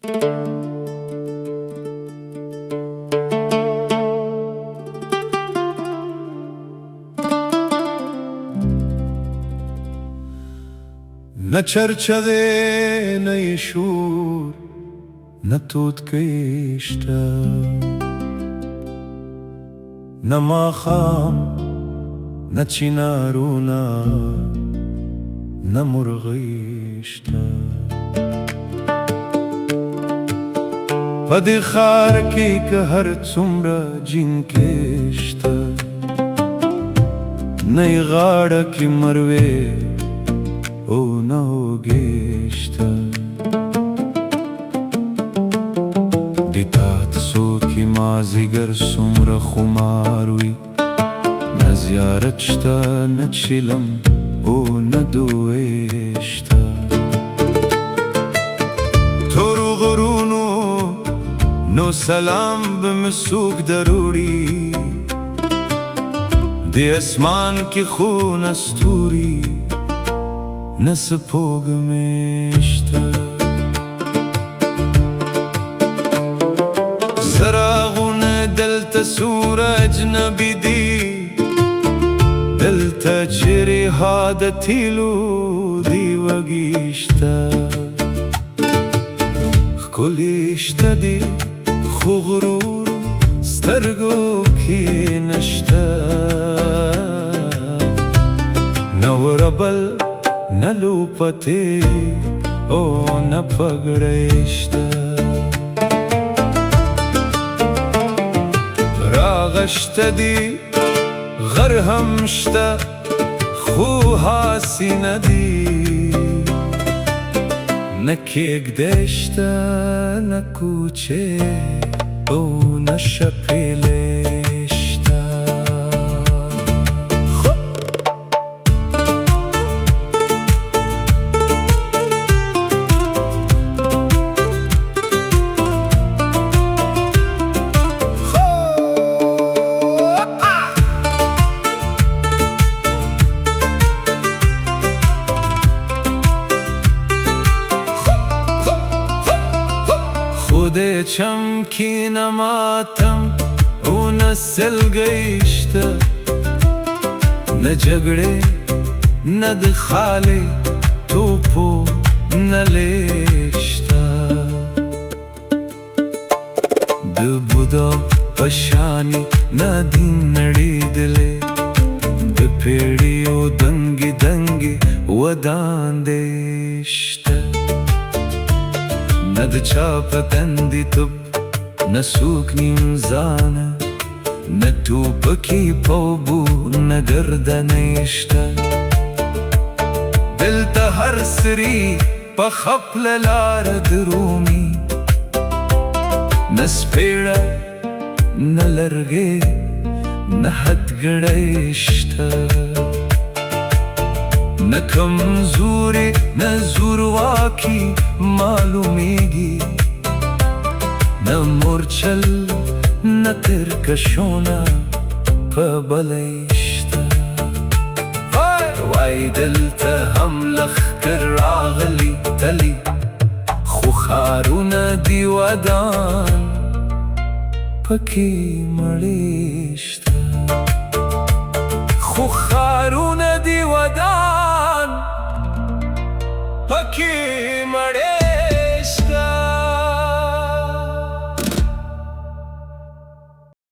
نه چرچه ده نه شور نه تود کشته نه ماخام نه چینارونا نه مرغیشته په دې ښار کې که هر څومره جنګ شته نه یې غاړه کې مروې او نه اوږې شته د تاسو کې مازدیګر څومره خمار وي نه زیارت شته نه چیلم او نه دوې شته تورو غرونو نو سلام به مې څوک دروړي د اسمان کې خو نه ستوري نه سپوږمۍ شته څراغونه دلته څومره اجنبي دي دلته چیرې ها د تیلو دی وږي شته ښکلي شته دي خو غرور سترګو کې نشته نه وربل نه لوپتې او نه پګړۍ شته راغه شته دي غر هم شته خو هاسې نه دي نه کېږدی شته نه کوچې او نه شپېلې شته خودे چمکی نماتم او نه سلګۍ شته نه جګړې نه د خالې توپو نه لیشته د بودا په شانې نه دین نړېدلې د پیړیو دنګې دنګې وداندې شته نه د چا په تندي توپ نه څوک نیمزانه نه ټوپکې په اوبو نه ګردنۍ شته دلته هر سري په خپله لاره درومي نه سپېړه نه لرګې نه هتګړۍ شته نه کمزورې نه زورواکي معلومیږي نه مورچل نه ترکشونه په بلی شته وای دلته هم لښکر راغلی تلي خو ښارونه دي ودان پکې مړې شته خو ښارونه دي ودان پکې